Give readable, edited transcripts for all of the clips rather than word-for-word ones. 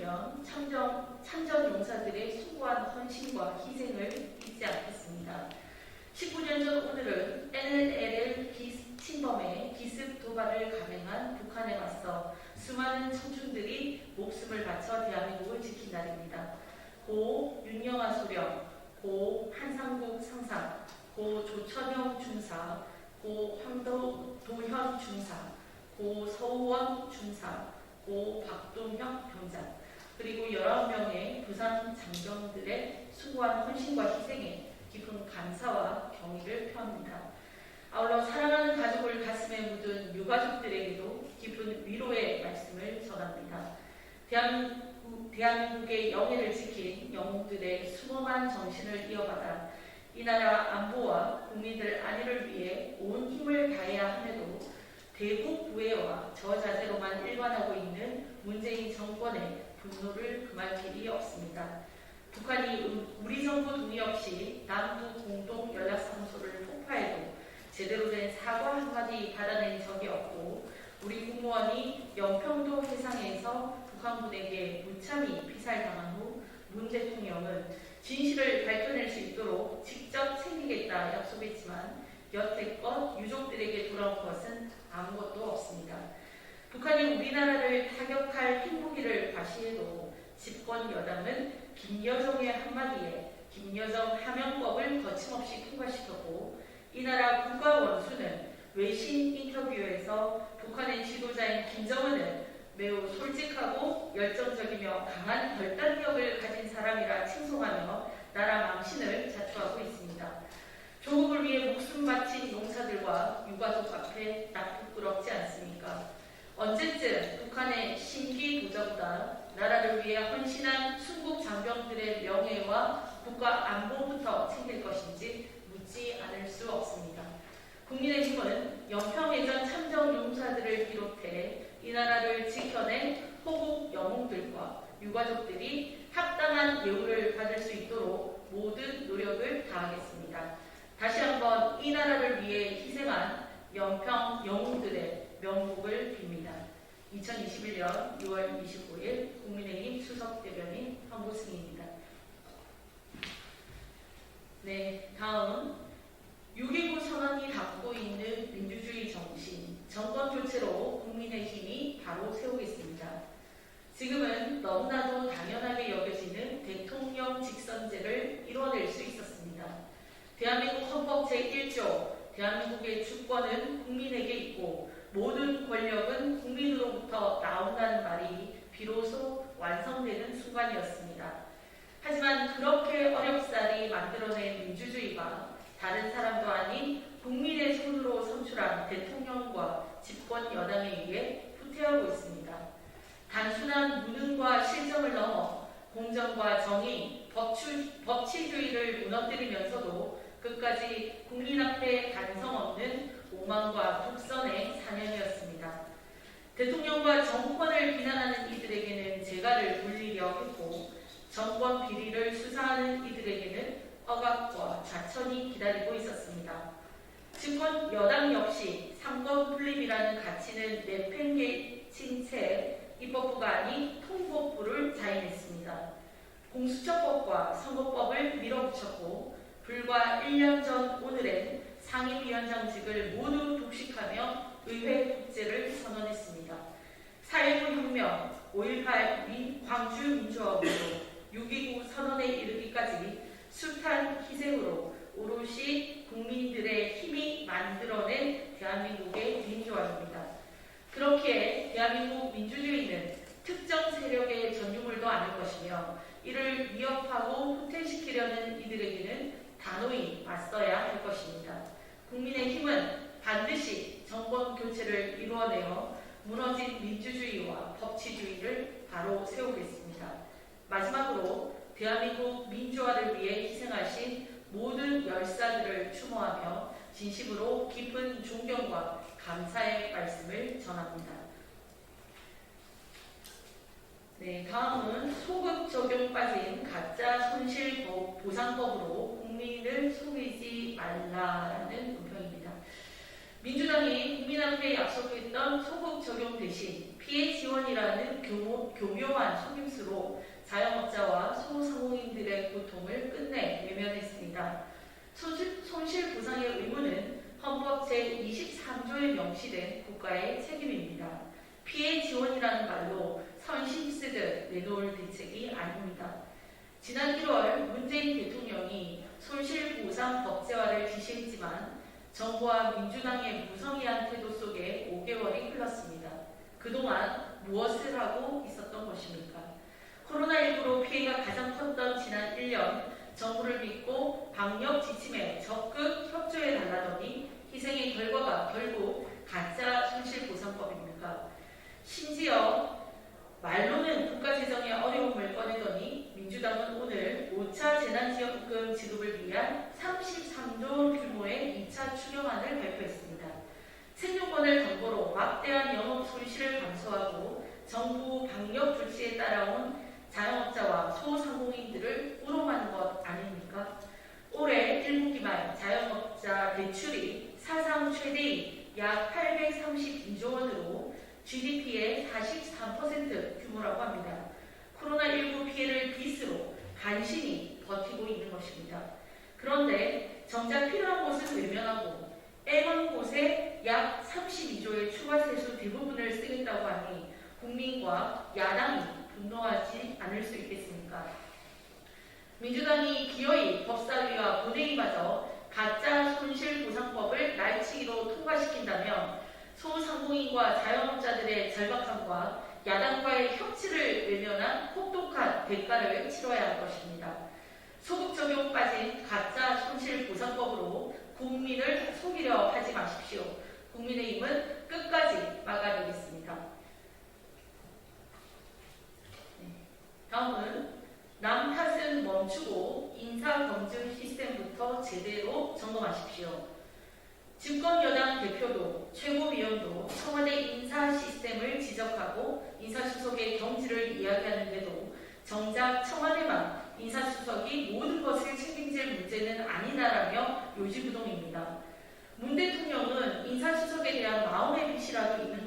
있으면 참전 용사들의 수고한 헌신과 희생을 잊지 않겠습니다. 19년 전 오늘은 NLL 침범에 기습 도발을 감행한 북한에 맞서 수많은 청춘들이 목숨을 바쳐 대한민국을 지킨 날입니다. 고 윤영아 소령, 고 한상국 상사, 고 조천영 중사, 고 황도현 중사, 고 서우원 중사, 고 박동혁 병장, 그리고 19명의 부상 장병들의 수고한 헌신과 희생에 깊은 감사와 경의를 표합니다. 아울러 사랑하는 가족을 가슴에 묻은 유가족들에게도 깊은 위로의 말씀을 전합니다. 대한민국의 영예를 지킨 영웅들의 수고한 정신을 이어받아 이 나라 안보와 국민들 안위를 위해 온 힘을 다해야 함에도 대국 부해와 저자세로만 일관하고 있는 문재인 정권의 분노를 금할 길이 없습니다. 북한이 우리 정부 동의 없이 남북 공동 연락사무소를 폭파해도 제대로 된 사과 한마디 받아낸 적이 없고, 우리 국무원이 영평도 해상에서 북한군에게 무참히 피살당한 후 문 대통령은 진실을 밝혀낼 수 있도록 직접 챙기겠다 약속했지만 여태껏 유족들에게 돌아온 것은 아무것도 없습니다. 북한이 우리나라를 타격할 핵무기를 과시해도 집권 여당은 김여정의 한마디에 김여정 하명법을 거침없이 통과시켰고, 이 나라 국가 원수는 외신 인터뷰에서 북한의 지도자인 김정은은 매우 솔직하고 열정적이며 강한 결단력을 가진 사람이라 칭송하며 나라 망신을 자초하고 있습니다. 조국을 위해 목숨 바친 용사들과 유가족 앞에 딱 부끄럽지 않습니까? 언제쯤 북한의 신기도전보다 나라를 위해 헌신한 순국 장병들의 명예와 국가 안보부터 챙길 것인지 묻지 않을 수 없습니다. 국민의힘은 영평해전 참전 용사들을 비롯해 이 나라를 지켜낸 호국 영웅들과 유가족들이 합당한 예우를 받을 수 있도록 모든 노력을 다하겠습니다. 다시 한번 이 나라를 위해 희생한 영평 영웅들의 명복을 빕니다. 2021년 6월 25일 국민의힘 수석대변인 황보승입니다. 네, 다음 6.19 선언이 담고 있는 민주주의 정신, 정권 교체로 국민의힘이 바로 세우겠습니다. 지금은 너무나도 당연하게 여겨지는 대통령 직선제를 이뤄낼 수 있었습니다. 대한민국 헌법 제1조, 대한민국의 주권은 국민에게 있고 모든 권력은 국민으로부터 나온다는 말이 비로소 완성되는 순간이었습니다. 하지만 그렇게 어렵사리 만들어낸 민주주의가 다른 사람도 아닌 국민의 손으로 선출한 대통령과 집권 여당에 의해 후퇴하고 있습니다. 단순한 무능과 실정을 넘어 공정과 정의, 법치주의를 무너뜨리면서도 끝까지 국민 앞에 반성 없는 오만과 독선의 사념이었습니다. 대통령과 정권을 비난하는 이들에게는 재갈을 물리려 했고, 정권 비리를 수사하는 이들에게는 억압과 좌천이 기다리고 있었습니다. 집권 여당 역시 상권 분립이라는 가치는 내팽개친 채 입법부가 아닌 통법부를 자임했습니다. 공수처법과 선거법을 밀어붙였고, 불과 1년 전 오늘엔 상임위원장직을 모두 독식하며 의회 독재를 선언했습니다. 4.19 혁명, 5.18 광주 민주화운동, 6.29 선언에 이르기까지 숱한 희생으로 오롯이 국민들의 힘이 만들어낸 대한민국의 민주화입니다. 그렇기에 대한민국 민주주의는 특정 세력의 전유물도 아닐 것이며, 이를 위협하고 후퇴시키려는 이들에게는 단호히 맞서야 할 것입니다. 국민의힘은 반드시 정권 교체를 이루어내어 무너진 민주주의와 법치주의를 바로 세우겠습니다. 마지막으로 대한민국 민주화를 위해 희생하신 모든 열사들을 추모하며 진심으로 깊은 존경과 감사의 말씀을 전합니다. 네, 다음은 소급 적용 빠진 가짜 손실 보상법으로 국민을 속이지 말라라는 논평입니다. 민주당이 국민 앞에 약속했던 소급 적용 대신 피해 지원이라는 교묘한 속임수로 자영업자와 소상공인들의 고통을 끝내 외면했습니다. 손실보상의 의무는 헌법 제23조에 명시된 국가의 책임입니다. 피해 지원이라는 말로 선심 쓰듯 내놓을 대책이 아닙니다. 지난 1월 문재인 대통령이 손실보상 법제화를 지시했지만 정부와 민주당의 무성의한 태도 속에 5개월이 흘렀습니다. 그동안 무엇을 하고 있었던 것입니까? 코로나19로 피해가 가장 컸던 지난 1년 정부를 믿고 방역 지침에 적극 협조해 달라더니 희생의 결과가 결국 가짜 손실보상법입니까? 심지어 말로는 국가재정의 어려움을 꺼내더니 민주당은 오늘 5차 재난지원금 지급을 위한 33조 규모의 2차 추경안을 발표했습니다. 생존권을 담보로 막대한 영업 손실을 감수하고 정부 방역 조치에 따라온 자영업자와 소상공인들을 우롱하는 것 아닙니까? 올해 1분기 말 자영업자 대출이 사상 최대인 약 832조 원으로 GDP의 43% 규모라고 합니다. 코로나19 피해를 빚으로 간신히 버티고 있는 것입니다. 그런데 정작 필요한 곳은 외면하고 애먼 곳에 약 32조의 추가 세수 대부분을 쓰겠다고 하니 국민과 야당이 분노하지 않을 수 있겠습니까? 민주당이 기어이 법사위와 본회의마저 가짜 손실보상법을 날치기로 통과시킨다면 소상공인과 자영업자들의 절박함과 야당과의 협치를 외면한 혹독한 대가를 치러야 할 것입니다. 소급 적용 빠진 가짜 손실보상법으로 국민을 속이려 하지 마십시오. 국민의힘은 끝까지 막아내겠습니다. 다음은 남 탓은 멈추고 인사검증 시스템부터 제대로 점검하십시오. 집권여당 대표도 최고위원도 청와대 인사 시스템을 지적하고 인사수석의 경질을 이야기하는데도 정작 청와대만 인사수석이 모든 것을 책임질 문제는 아니다라며 요지부동입니다. 문 대통령은 인사수석에 대한 마음의 빛이라도 있는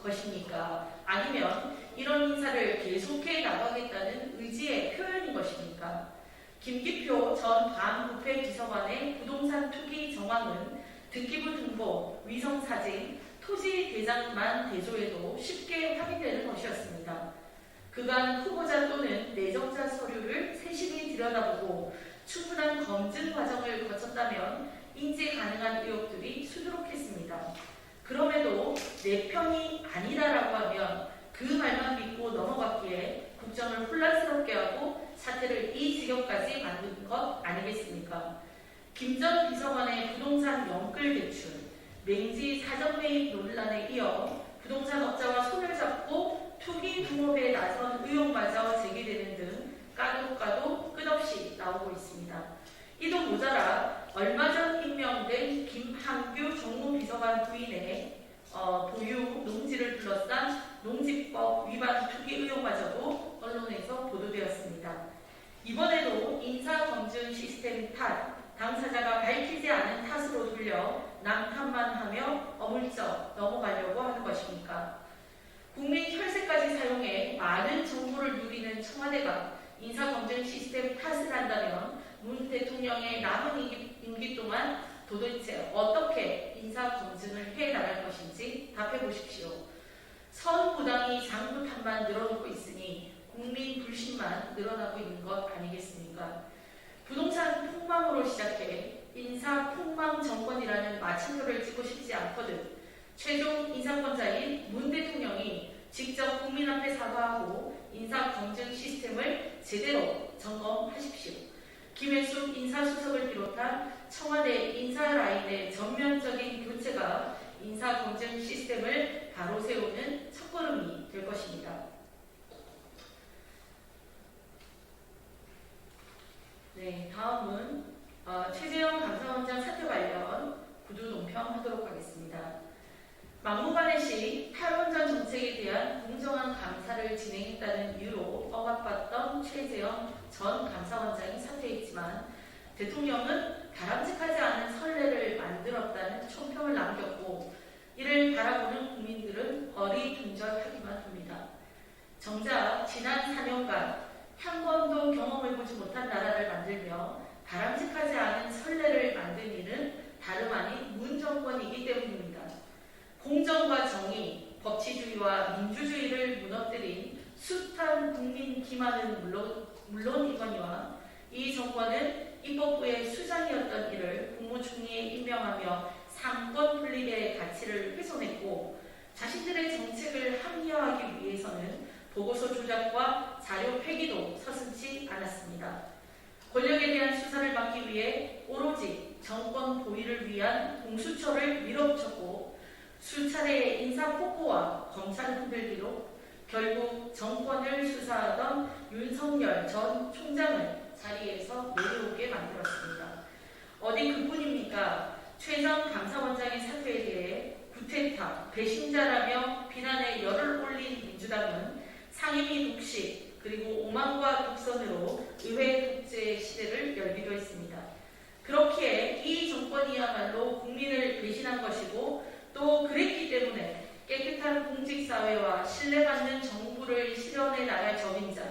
것입니까? 아니면 이런 인사를 계속해 나가겠다는 의지의 표현인 것입니까? 김기표 전 반부패 비서관의 부동산 투기 정황은 등기부 등본, 위성사진, 토지 대장만 대조해도 쉽게 확인되는 것이었습니다. 그간 후보자 또는 내정자 서류를 세심히 들여다보고 충분한 검증 과정을 거쳤다면 인지 가능한 의혹들이 수두룩했습니다. 그럼에도 내 편이 아니다라고 하면 그 말만 믿고 넘어갔기에 국정을 혼란스럽게 하고 사태를 이 지경까지 만든 것 아니겠습니까? 김 전 비서관의 부동산 연끌 대출, 맹지 사전 매입 논란에 이어 부동산 업자와 손을 잡고 투기 붕업에 나선 의혹마저 제기되는 등 까도 끝없이 나오고 있습니다. 이도 모자라 얼마 전 임명된 김한규 정무비서관 부인의 보유 농지를 둘러싼 농지법 위반 투기 의혹마저도 언론에서 보도되었습니다. 이번에도 인사검증 시스템 탓, 당사자가 밝히지 않은 탓으로 돌려 남 탓만 하며 어물쩍 넘어가려고 하는 것입니까? 국민 혈세까지 사용해 많은 정보를 누리는 청와대가 인사검증 시스템 탓을 한다면 문 대통령의 남은 임기 동안 도대체 어떻게 인사검증을 해나갈 것인지 답해 보십시오. 선무당이 장부 탓만 늘어놓고 있으니 국민 불신만 늘어나고 있는 것 아니겠습니까? 부동산 폭망으로 시작해 인사 폭망 정권이라는 마침표를 찍고 싶지 않거든 최종 인사권자인 문 대통령이 직접 국민 앞에 사과하고 인사검증 시스템을 제대로 점검하십시오. 김혜숙 인사수석을 비롯한 청와대 인사 라인의 전면적인 교체가 인사검증 시스템을 바로 세우는 첫걸음이 될 것입니다. 네, 다음은 최재형 감사원장 사퇴 관련 구두 논평하도록 하겠습니다. 막무가내식 탈원전 정책에 대한 공정한 감사를 진행했다는 이유로 억압받던 최재형 전 감사원장이 사퇴했지만 대통령은 바람직하지 않은 선례를 만들었다는 총평을 남겼고 이를 바라보는 국민들은 어리둥절하기만 합니다. 정작 지난 4년간 한 번도 경험해보지 못한 나라를 만들며 바람직하지 않은 선례를 만든 일은 다름 아닌 문 정권이기 때문입니다. 공정과 정의, 법치주의와 민주주의를 무너뜨린 숱한 국민 기만은 물론이거니와 이 정권은 입법부의 수장이었던 이를 국무총리에 임명하며 상권 분립의 가치를 훼손했고 자신들의 정책을 합리화하기 위해서는 보고서 조작과 자료 폐기도 서슴지 않았습니다. 권력에 대한 수사를 막기 위해 오로지 정권 보위를 위한 공수처를 밀어붙였고 수차례의 인사폭포와 검찰 흔들기로 결국 정권을 수사하던 윤석열 전 총장을 자리에서 내려오게 만들었습니다. 어디 그뿐입니까? 최 전 감사원장의 사퇴에 대해 구테타, 배신자라며 비난의 열을 올린 민주당은 상임위 독식 그리고 오만과 독선으로 의회 독재 시대를 열기도 했습니다. 그렇기에 이 정권이야말로 국민을 배신한 것이고 또 그랬기 때문에 깨끗한 공직사회와 신뢰받는 정부를 실현해 나갈 적임자,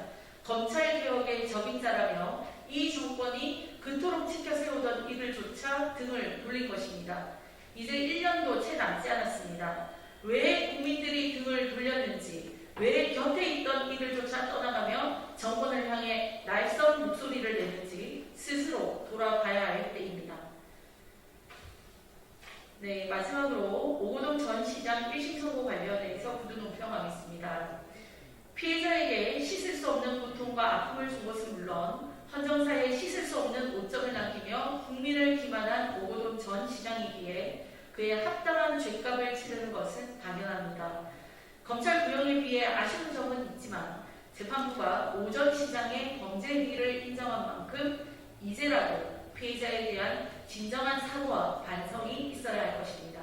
검찰개혁의 적임자라며 이 정권이 그토록 지켜세우던 이들조차 등을 돌린 것입니다. 이제 1년도 채 남지 않았습니다. 왜 국민들이 등을 돌렸는지, 왜 곁에 있던 이들조차 떠나가며 정권을 향해 날선 목소리를 내는지 스스로 돌아봐야 할 때입니다. 네, 마지막으로 오고돈 전 시장 1심 선고 관련해서 구두 논평하겠습니다. 피해자에게 씻을 수 없는 고통과 아픔을 준 것은 물론 헌정사에 씻을 수 없는 오점을 남기며 국민을 기만한 오고돈 전 시장이기에 그의 합당한 죗값을 치르는 것은 당연합니다. 검찰 구형에 비해 아쉬운 점은 있지만 재판부가 오 전 시장의 범죄 행위를 인정한 만큼 이제라도 피해자에 대한 진정한 사과와 반성이 있어야 할 것입니다.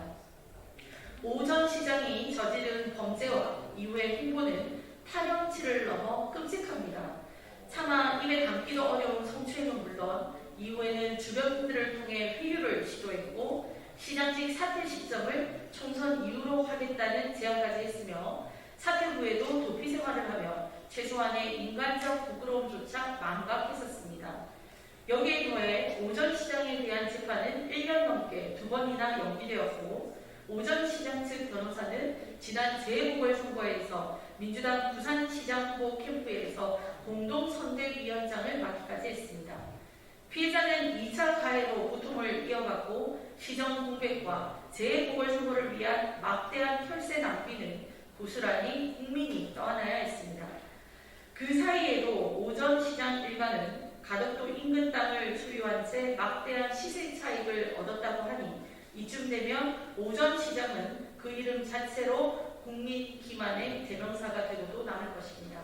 오 전 시장이 저지른 범죄와 이후의 행보는 타령치를 넘어 끔찍합니다. 차마 입에 담기도 어려운 성추행은 물론 이후에는 주변 분들을 통해 회유를 시도했고 시장직 사퇴 시점을 총선 이후로 하겠다는 제안까지 했으며 사퇴 후에도 도피 생활을 하며 최소한의 인간적 부끄러움조차 망각했었습니다. 여기에 더해 오 전 시장에 대한 재판은 1년 넘게 2번이나 연기되었고 오 전 시장 측 변호사는 지난 재보궐선거에서 민주당 부산시장 후보 캠프에서 공동선대위원장을 맡기까지 했습니다. 피해자는 2차 가해로 고통을 이어갔고 시정 공백과 재보궐선거를 위한 막대한 혈세 낭비는 고스란히 국민이 떠안아야 했습니다. 그 사이에도 오 전 시장 일가는 가덕도 인근 땅을 소유한 채 막대한 시세 차익을 얻었다고 하니 이쯤 되면 오 전 시장은 그 이름 자체로 국민 기만의 대명사가 되고도 남을 것입니다.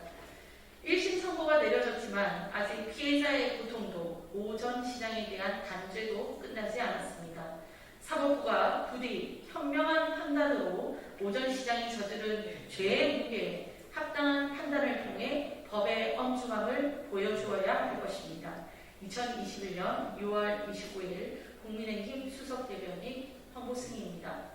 1심 선고가 내려졌지만 아직 피해자의 고통도 오 전 시장에 대한 단죄도 끝나지 않았습니다. 사법부가 부디 현명한 판단으로 오 전 시장이 저지른 죄의 무게에 합당한 판단을 통해 법의 엄중함을 보여주어야 할 것입니다. 2021년 6월 29일 국민의힘 수석대변인 황보승희입니다.